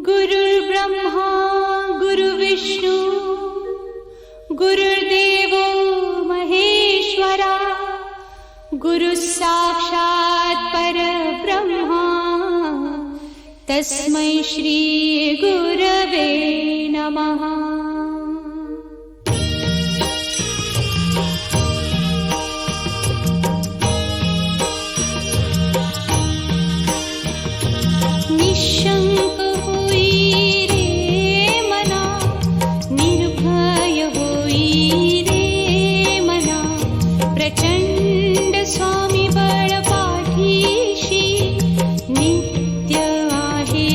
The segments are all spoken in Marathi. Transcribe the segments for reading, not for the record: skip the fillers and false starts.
गुरुर्ब्रह्मा गुरुविष्णू गुरुर्देवो महेश्वरा गुरुः साक्षात् परब्रह्मा तस्मै श्री गुरवे नमः। निशंक होई रे मना, निर्भय होई रे मना, प्रचंड स्वामी बळ पाठीशी नित्य आहे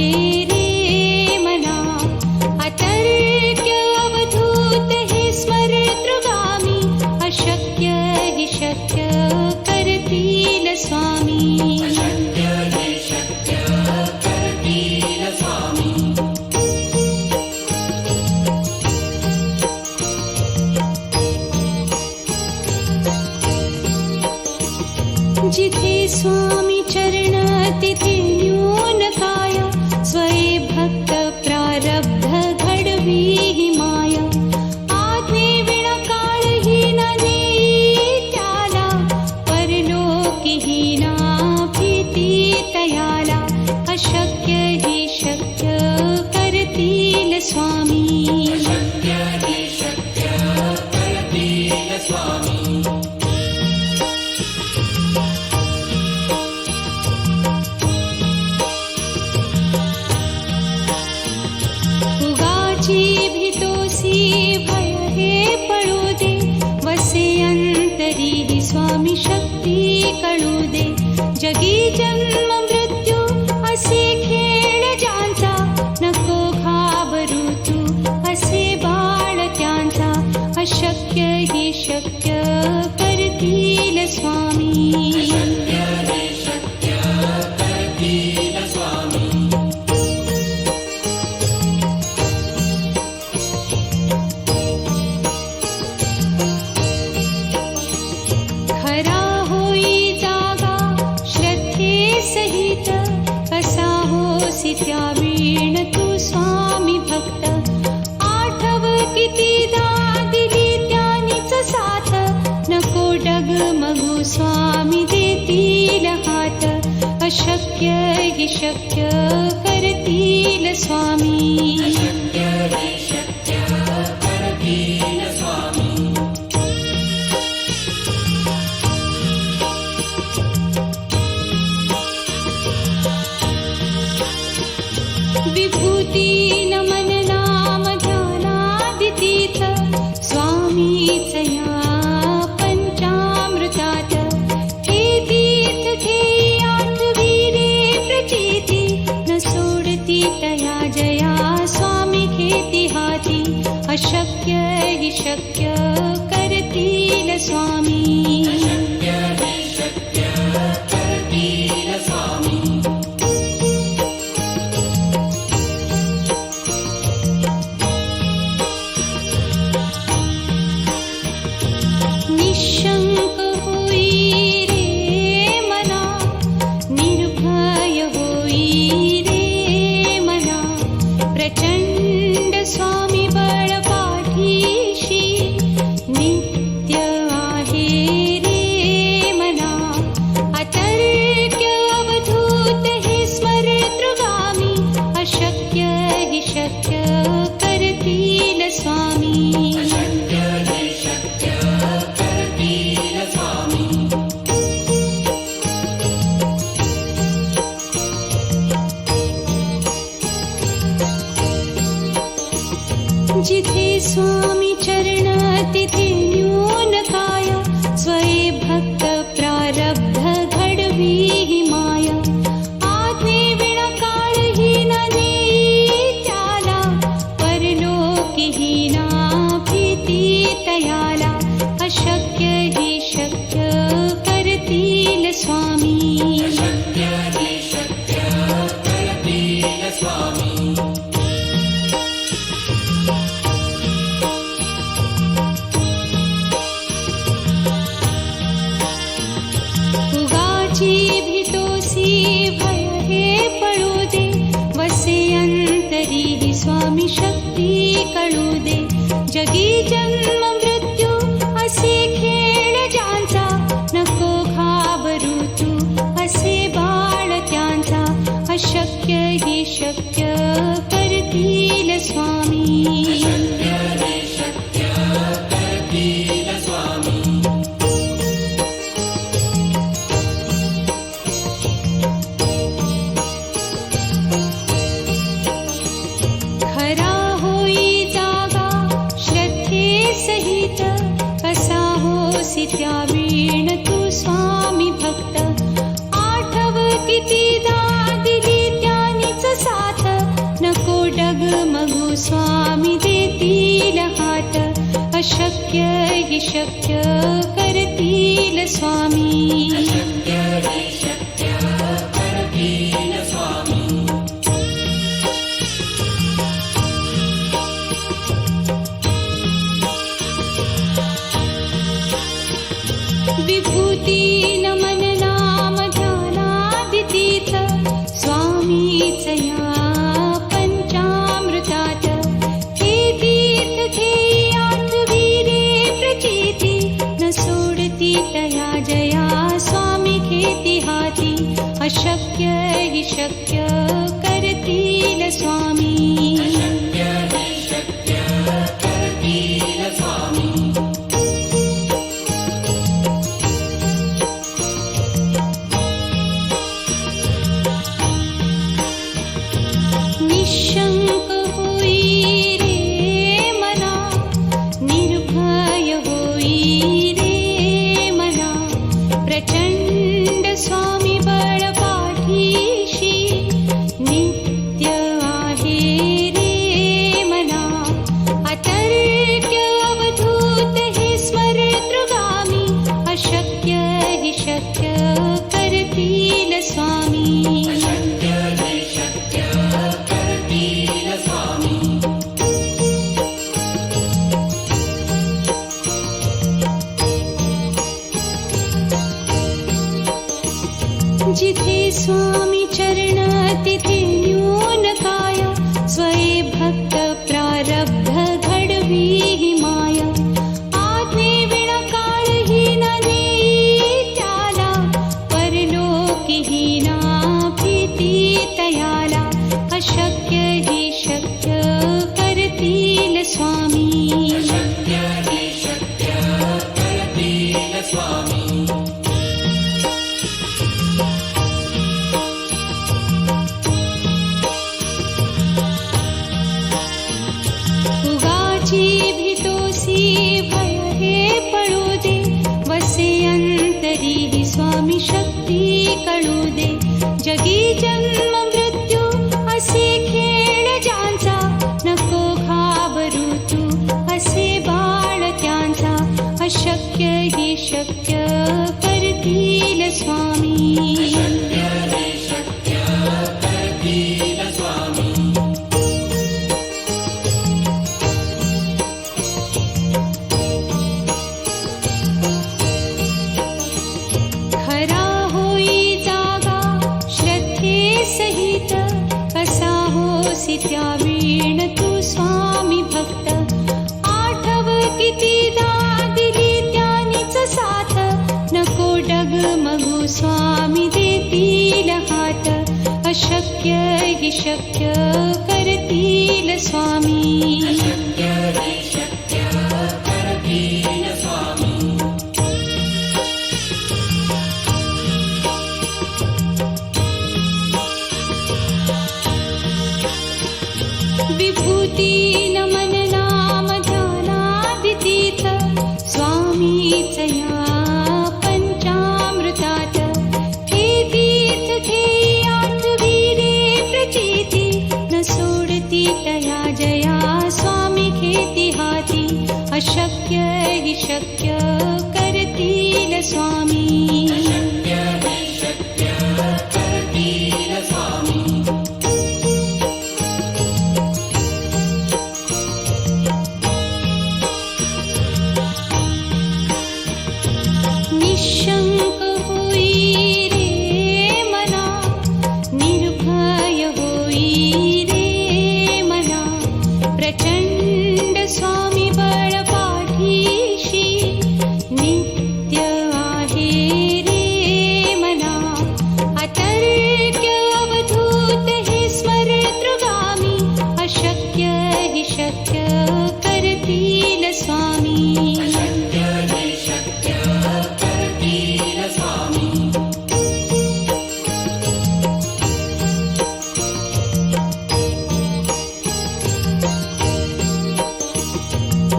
रे मना। अतर्क्य अवधूत हे स्मरतृगामी, अशक्य हि शक्य करतील स्वामी। जिथे स्वामी चरण तिथे न्यून काया, स्वये भक्त प्रारब्ध घडवी ही माया। आज्ञे विना काळहीन नेई त्याला, परलोकीहीना भीती तयाला। अशक्य हि शक्य करतील स्वामी। भीतोसी भय हे पळू दे, वसे अंतरी ही स्वामी शक्ती कळू दे। जगी जन्म मृत्यू असे खेळ ज्यांचा, नको घाबरू तू असे बाळ त्यांचा। अशक्य ही शक्य करतील स्वामी। खरा होई जागा श्रद्धे सहित, कसा होसी त्या वीण तू स्वामी भक्त। आठव कितीदा दिली त्यानीच साथ, नको डगमगू स्वामी देतील हात। अशक्य हि शक्य करतील स्वामी। विभूती नमन नाम ध्यानादितीर्थ, स्वामीच या पंचामृतात। हे तीर्थ घेई आठवी रे प्रचिती, न सोडती तया जया स्वामी घेती हाती। अशक्य हि शक्य करतील स्वामी। निशंक होई रे मना, निर्भय होई रे मना, प्रचंड स्वामी बळ पाठीशी नित्य आहे रे मना। अतर्क्य अवधूत हे स्मरतृगामी, अशक्य हि शक्य करतील स्वामी। जिथे स्वामी चरण तिथे न्यून काया, स्वये भक्त प्रारब्ध घडवी ही माया। आज्ञे विना काळहीन नेई त्याला, परलोकीहीना भीती तयाला। अशक्य हि शक्य करतील स्वामी। तरीही स्वामी शक्ती कळू दे. जगी जन्म मृत्यू असे खेळ ज्यांचा, नको घाबरू तू असे बाळ त्यांचा. अशक्य ही शक्य करतील स्वामी. खरा होई जागा श्रद्धे सहित, कसा होसी त्या वीण तू स्वामी भक्त. आठव कितीदा दिली त्यानीच साथ, नको डगमगू स्वामी देतील हात. अशक्य ही शक्य करतील स्वामी. विभूती नमन नाम ध्यानादितीर्थ, स्वामीच या पंचामृतात. हे तीर्थ घेई आठवी रे प्रचिती, न सोडती तया जया स्वामी घेती हाती. अशक्य ही शक्य करतील स्वामी. निशंक होई रे मना, निर्भय होई रे मना. प्रचंड स्वामी बळ पाठीशी, नित्य आहे रे मना. अतर्क्य अवधूत हे स्मरतृगामी, अशक्य हि शक्य करतील स्वामी. जिथे स्वामी चरण तिथे न्यून काय, स्वये भक्त प्रारब्ध घडवी ही माया. आज्ञे विण काळहीन नेई त्याला, परलोकीहीना भीती तयाला. अशक्य ही शक्य करतील स्वामी. उगाची भीतोसी भय हे पळू दे, वसे अंतरी ही स्वामी शक्ती कळू दे. जगी जन्म मृत्यू असे खेळ ज्यांचा, नको घाबरू तू असे बाळ त्यांचा. अशक्य ही शक्य करतील स्वामी. खरा होई जागा श्रद्धे सहित, कसा होसी त्या वीण तू स्वामी भक्त. आठव कितीदा दिली त्यानीच साथ, नको डगमगू स्वामी देतील हात. अशक्य हि शक्य करतील स्वामी. विभूती नमन नाम ध्यानादितीर्थ, स्वामीच या पंचामृतात. हे तीर्थ घेई आठवी रे प्रचिती, न सोडती तया जया स्वामी घेती हाती. अशक्य हि शक्य करतील स्वामी. निशंक होई रे मना, निर्भय होई रे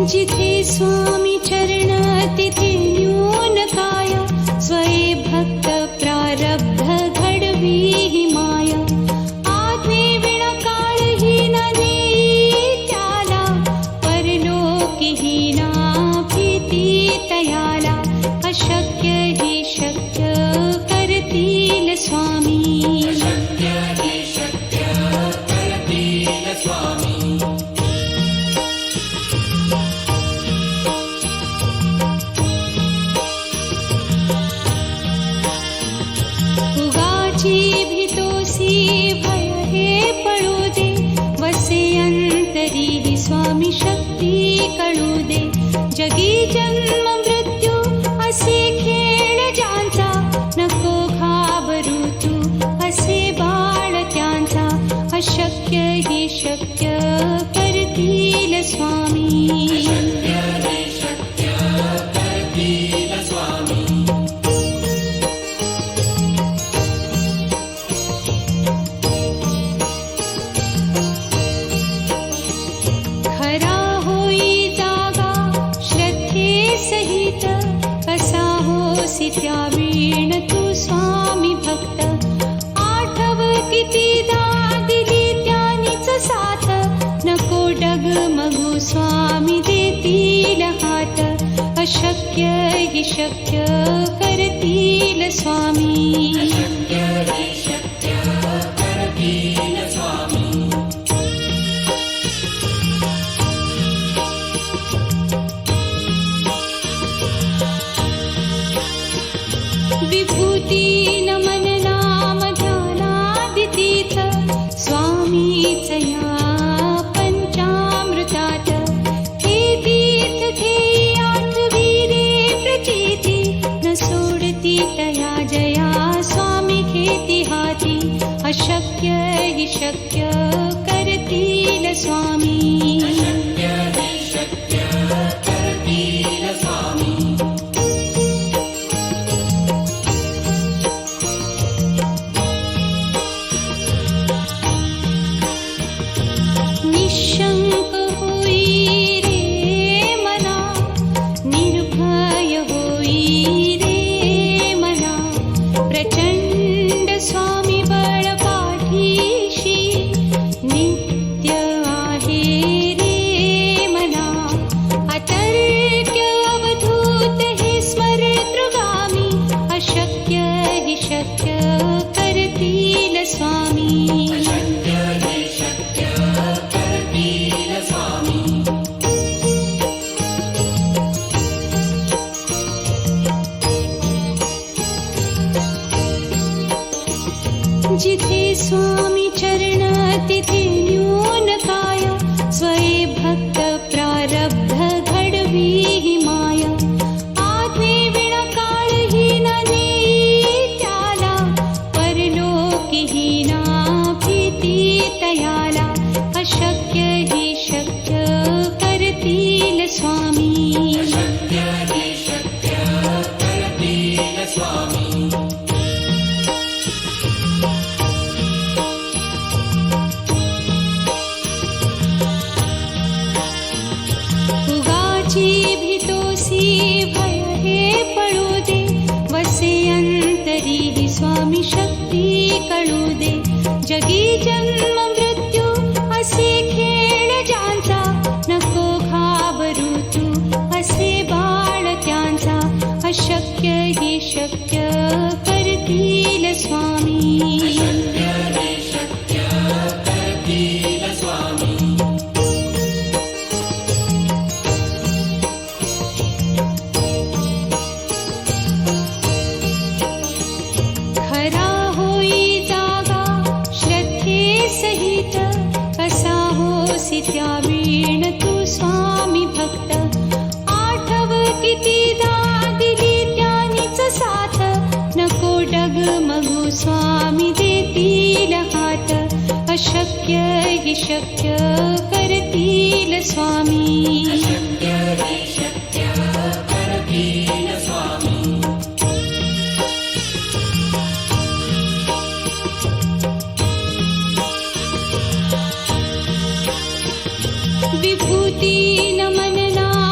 जिथे स्वामी चरण तिथे न्यून काय, स्वये भक्त प्रारब्ध घडवी ही माय. आज्ञे विण काळही न देई त्याला, परलोकी ही ना भीती तयाला. अशक्य ही शक्य करतील स्वामी. उगाची भीतोसी भय हे पळू दे, वसे अंतरी ही स्वामी शक्ती कळू दे. जगी जन्म मृत्यू असे खेळ ज्यांचा, नको घाबरू तू असे बाळ त्यांचा. अशक्य ही शक्य करतील स्वामी. खरा होई जागा श्रद्धे सहित, कसा होसी त्या वीण तू स्वामी भक्त. आठव कितीदा दिली त्यानीच साथ, नको डगमगू स्वामी देतील हात. अशक्य ही शक्य करतील स्वामी. विभूती नमन नाम ध्यानादितीर्थ, स्वामीच या पंचामृतात. हे तीर्थ घेई आठवी रे प्रचिती, न सोडती तया जया स्वामी घेती हाती. अशक्य ही शक्य करतील स्वामी. निशंक होई रे मना, निर्भय होई रे मना. प्रचंड स्वामी बळ पाठीशी, नित्य आहे रे मना. अतर्क्य अवधूत हे स्मरतृगामी, अशक्य ही शक्य करतील स्वामी. जिथे स्वामी चरण तिथे न्यून काय, स्वये भक्त प्रारब्ध घडवी ही माय. आज्ञे विण काळही न देई त्याला, परलोकी ही ना भीती तयाला. अशक्य ही शक्य करतील स्वामी. उगाची भीतोसी भय हे पळू दे, वसे अंतरी ही स्वामी शक्ती कळू दे. जगी जन्म मृत्यू असे खेळ ज्यांचा, नको घाबरू तू असे बाळ त्यांचा. अशक्य ही शक्य करतील स्वामी. खरा होई जागा श्रद्धे सहित, कसा होसी त्या वीण तू स्वामी भक्त. आठव कितीदा दिली त्यानीच साथ, नको डगमगू स्वामी देतील हात. अशक्य ही शक्य करतील स्वामी. विभूती नमन नाम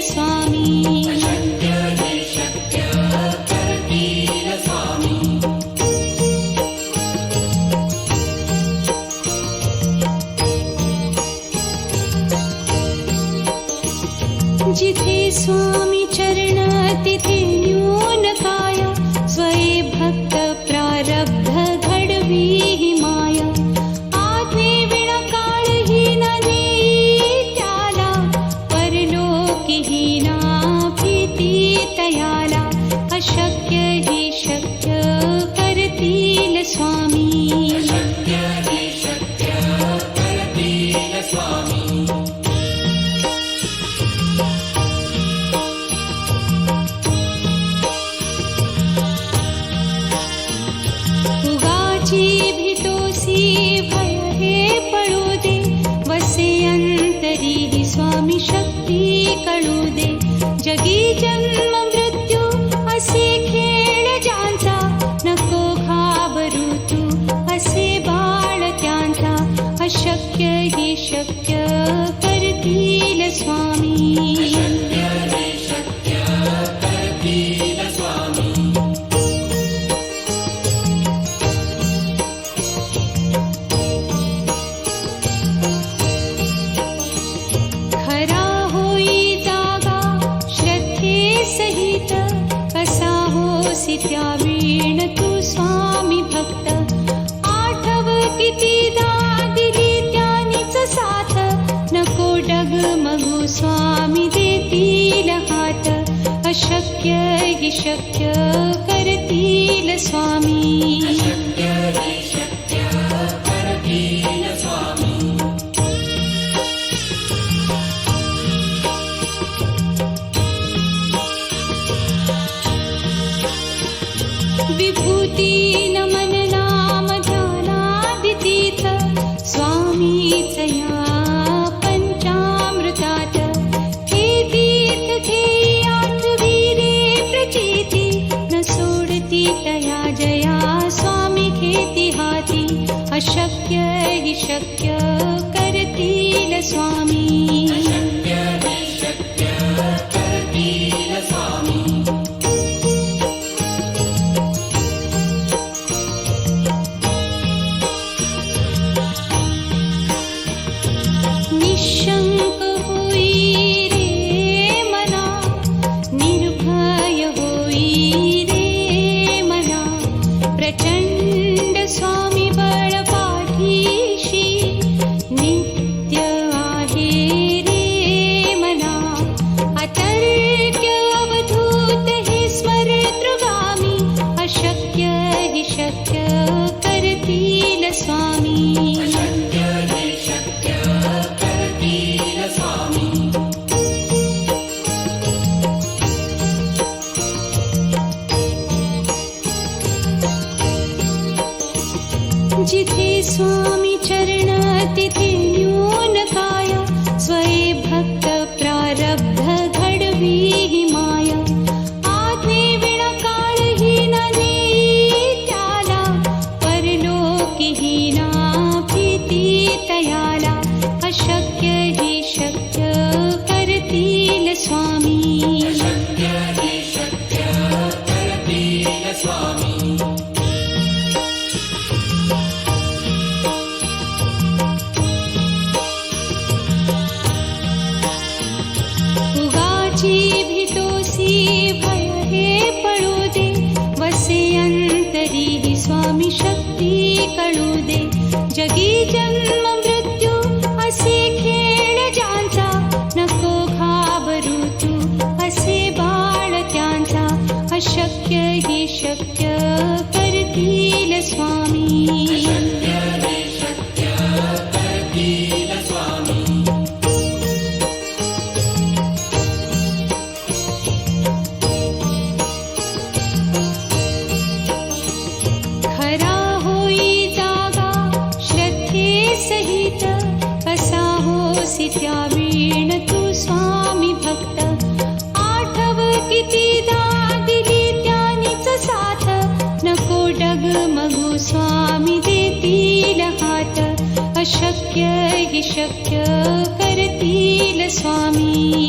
स्वामी जिथे स्वामी चरण तिथे न्यून काय स्वये भक्त प्रारब्ध घडवी ही माया आज्ञे विना काळही न नेई त्याला परलोकी ही ना भीती तयाला अशक्य ही शक्य करतील स्वामी भीतोसी भय हे पडू दे वसे अंतरी ही स्वामी शक्ती कळू दे जगी जन्म मृत्यू असे खेळ ज्यांचा नको घाबरू तू असे बाळ त्यांचा अशक्य ही शक्य करतील स्वामी त्यावीण तू स्वामी भक्त आठव कितीदा दिली त्यानीच साथ नको डगमगू स्वामी देतील हात अशक्य ही शक्य करतील स्वामी विभूती नमन नाम ध्यानादितीथ स्वामीच या पंचामृतात हे तीर्थ ध्येयी आठवी रे प्रचिती न सोडती तया जया स्वामी घेती हाती अशक्य हि शक्य करतील स्वामी निशंक होई रे मना निर्भय होई रे मना प्रचंड स्वामी बळ पाठीशी नित्य आहे रे मना अतर्क्य अवधूत हे स्मरतृगामी अशक्य हि शक्य करतील स्वामी जिथे स्वामी चरण तिथे न्यून काय स्वये भक्त प्रारब्ध घडवी ही माया आज्ञे विना काळही न नेई त्याला परलोकी ही ना भीती तयाला अशक्य ही शक्य करतील स्वामी भीतोसी भय हे पडू दे वसे अंतरी ही स्वामी शक्ती कळू दे जगी जन्म मृत्यू असे खेळ ज्यांचा नको घाबरू तू असे बाळ त्यांचा अशक्य ही शक्य करतील स्वामी त्यावीण तू स्वामी भक्त आठव कितीदा दिली त्यानीच साथ नको डगमगू स्वामी देतील हात अशक्य हि शक्य करतील करतील स्वामी.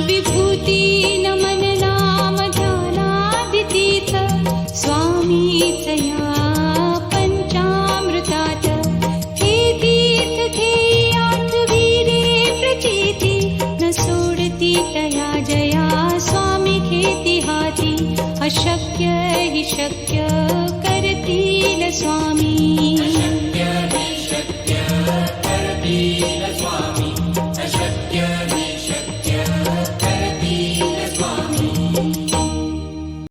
विभूती नमन नाम ध्यानादितीर्थ स्वामीच या पंचामृतात. हे तीर्थ घेई आठवी रे प्रचिती, न सोडती तया जया स्वामी घेती हाती. अशक्य हि शक्य करतील स्वामी.